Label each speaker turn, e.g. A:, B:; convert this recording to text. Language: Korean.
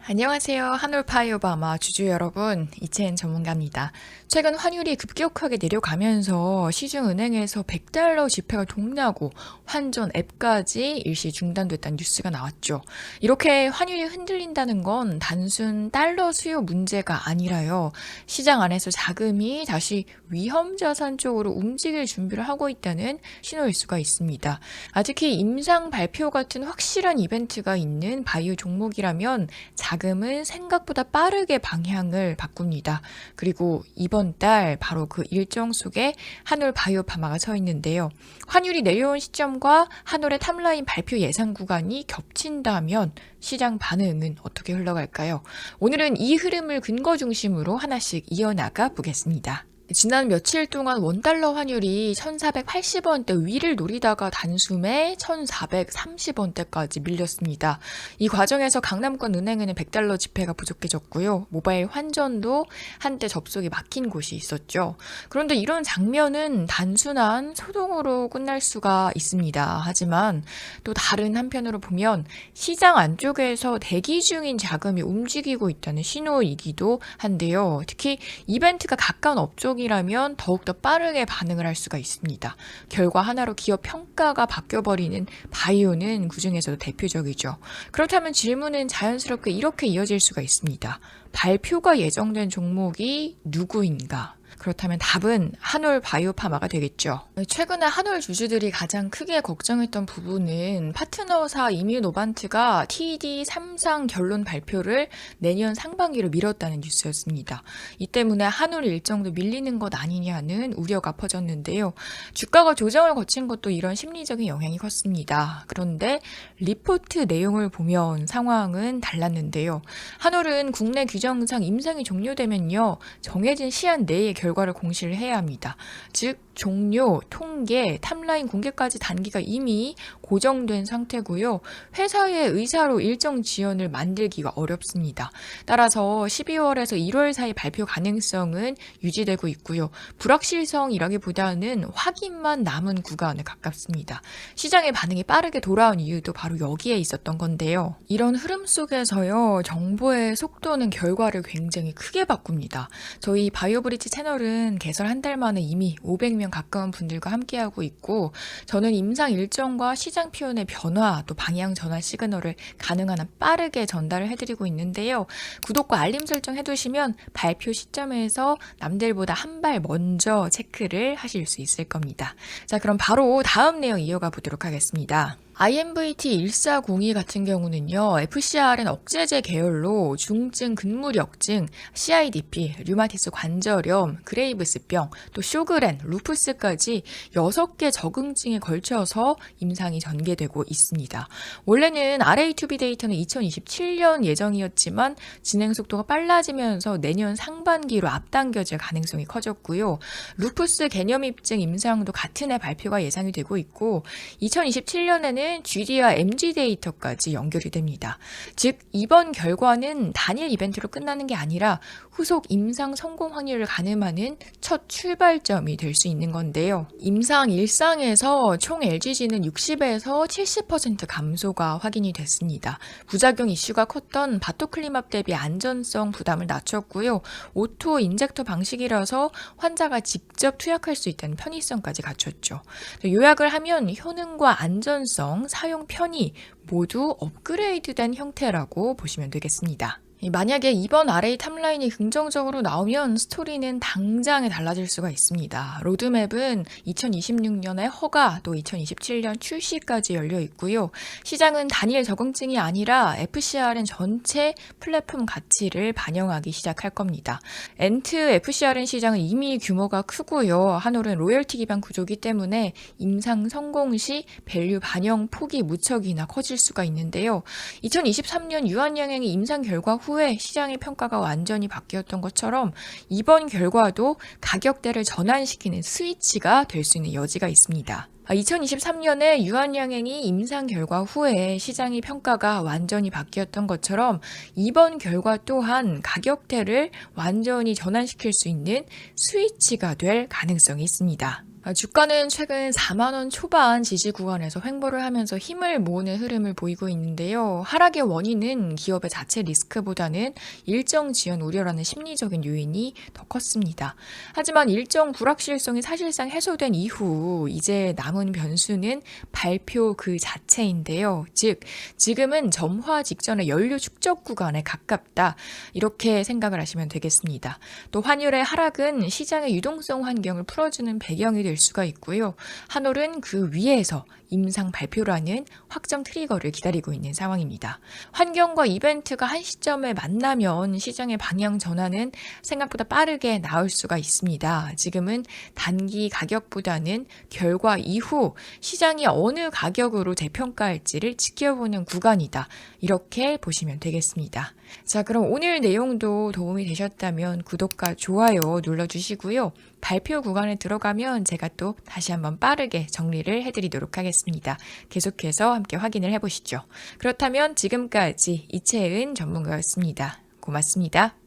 A: 안녕하세요. 한올파이오바마 주주 여러분, 이채은 전문가입니다. 최근 환율이 급격하게 내려가면서 시중은행에서 100달러 지폐가 동나고 환전 앱까지 일시 중단됐다는 뉴스가 나왔죠. 이렇게 환율이 흔들린다는 건 단순 달러 수요 문제가 아니라요. 시장 안에서 자금이 다시 위험자산 쪽으로 움직일 준비를 하고 있다는 신호일 수가 있습니다. 특히 임상 발표 같은 확실한 이벤트가 있는 바이오 종목이라면 자금은 생각보다 빠르게 방향을 바꿉니다. 그리고 이번 달 바로 그 일정 속에 한올 바이오파마가 서 있는데요. 환율이 내려온 시점과 한올의 탑라인 발표 예상 구간이 겹친다면 시장 반응은 어떻게 흘러갈까요? 오늘은 이 흐름을 근거 중심으로 하나씩 이어나가 보겠습니다. 지난 며칠 동안 원달러 환율이 1480원대 위를 노리다가 단숨에 1430원대까지 밀렸습니다. 이 과정에서 강남권 은행에는 100달러 지폐가 부족해졌고요. 모바일 환전도 한때 접속이 막힌 곳이 있었죠. 그런데 이런 장면은 단순한 소동으로 끝날 수가 있습니다. 하지만 또 다른 한편으로 보면 시장 안쪽에서 대기 중인 자금이 움직이고 있다는 신호이기도 한데요. 특히 이벤트가 가까운 업종이라면 더욱더 빠르게 반응을 할 수가 있습니다. 결과 하나로 기업 평가가 바뀌어버리는 바이오는 그중에서도 대표적이죠. 그렇다면 질문은 자연스럽게 이렇게 이어질 수가 있습니다. 발표가 예정된 종목이 누구인가? 그렇다면 답은 한올 바이오파마가 되겠죠. 최근에 한올 주주들이 가장 크게 걱정했던 부분은 파트너사 이뮤노반트가 TD3상 결론 발표를 내년 상반기로 미뤘다는 뉴스였습니다. 이 때문에 한올 일정도 밀리는 것 아니냐는 우려가 퍼졌는데요. 주가가 조정을 거친 것도 이런 심리적인 영향이 컸습니다. 그런데 리포트 내용을 보면 상황은 달랐는데요. 한올은 국내 규정상 임상이 종료되면요, 정해진 시한 내에 결과를 공시를 해야 합니다. 즉 종료, 통계, 탑라인 공개까지 단계가 이미 고정된 상태고요. 회사의 의사로 일정 지연을 만들기가 어렵습니다. 따라서 12월에서 1월 사이 발표 가능성은 유지되고 있고요. 불확실성이라기보다는 확인만 남은 구간에 가깝습니다. 시장의 반응이 빠르게 돌아온 이유도 바로 여기에 있었던 건데요. 이런 흐름 속에서요, 정보의 속도는 결과를 굉장히 크게 바꿉니다. 저희 바이오브리지 채널은 개설 한 달 만에 이미 500명 가까운 분들과 함께하고 있고, 저는 임상 일정과 시장 표현의 변화, 또 방향 전환 시그널을 가능한 한 빠르게 전달을 해드리고 있는데요. 구독과 알림 설정 해두시면 발표 시점에서 남들보다 한 발 먼저 체크를 하실 수 있을 겁니다. 자, 그럼 바로 다음 내용 이어가 보도록 하겠습니다. IMVT1402 같은 경우는요, FcRN 억제제 계열로 중증 근무력증, CIDP, 류마티스 관절염, 그레이브스병, 또 쇼그렌, 루푸스까지 6개 적응증에 걸쳐서 임상이 전개되고 있습니다. 원래는 RA2B 데이터는 2027년 예정이었지만 진행 속도가 빨라지면서 내년 상반기로 앞당겨질 가능성이 커졌고요. 루푸스 개념 입증 임상도 같은 해 발표가 예상이 되고 있고, 2027년에는 GD와 MG 데이터까지 연결이 됩니다. 즉 이번 결과는 단일 이벤트로 끝나는 게 아니라 후속 임상 성공 확률을 가늠하는 첫 출발점이 될 수 있는 건데요. 임상 1상에서 총 LGG는 60에서 70% 감소가 확인이 됐습니다. 부작용 이슈가 컸던 바토클리맙 대비 안전성 부담을 낮췄고요. 오토 인젝터 방식이라서 환자가 직접 투약할 수 있다는 편의성까지 갖췄죠. 요약을 하면 효능과 안전성, 사용 편의 모두 업그레이드된 형태라고 보시면 되겠습니다. 만약에 이번 RA 탑라인이 긍정적으로 나오면 스토리는 당장에 달라질 수가 있습니다. 로드맵은 2026년에 허가, 또 2027년 출시까지 열려 있고요. 시장은 단일 적응증이 아니라 FcRN 전체 플랫폼 가치를 반영하기 시작할 겁니다. 엔트 FcRN 시장은 이미 규모가 크고요. 한올은 로열티 기반 구조이기 때문에 임상 성공 시 밸류 반영 폭이 무척이나 커질 수가 있는데요. 2023년 유한양행의 임상 결과 후에 시장의 평가가 완전히 바뀌었던 것처럼 이번 결과도 가격대를 전환시키는 스위치가 될 수 있는 여지가 있습니다. 2023년에 유한양행이 임상 결과 후에 시장의 평가가 완전히 바뀌었던 것처럼 이번 결과 또한 가격대를 완전히 전환시킬 수 있는 스위치가 될 가능성이 있습니다. 주가는 최근 4만 원 초반 지지 구간에서 횡보를 하면서 힘을 모으는 흐름을 보이고 있는데요. 하락의 원인은 기업의 자체 리스크보다는 일정 지연 우려라는 심리적인 요인이 더 컸습니다. 하지만 일정 불확실성이 사실상 해소된 이후 이제 남은 변수는 발표 그 자체인데요. 즉, 지금은 점화 직전의 연료 축적 구간에 가깝다. 이렇게 생각을 하시면 되겠습니다. 또 환율의 하락은 시장의 유동성 환경을 풀어주는 배경이 될 수가 있고요. 한올은 그 위에서 임상 발표라는 확정 트리거를 기다리고 있는 상황입니다. 환경과 이벤트가 한 시점에 만나면 시장의 방향 전환은 생각보다 빠르게 나올 수가 있습니다. 지금은 단기 가격보다는 결과 이후 시장이 어느 가격으로 재평가할지를 지켜보는 구간이다. 이렇게 보시면 되겠습니다. 자, 그럼 오늘 내용도 도움이 되셨다면 구독과 좋아요 눌러주시고요. 발표 구간에 들어가면 제가 또 다시 한번 빠르게 정리를 해드리도록 하겠습니다. 계속해서 함께 확인을 해보시죠. 그렇다면 지금까지 이채은 전문가였습니다. 고맙습니다.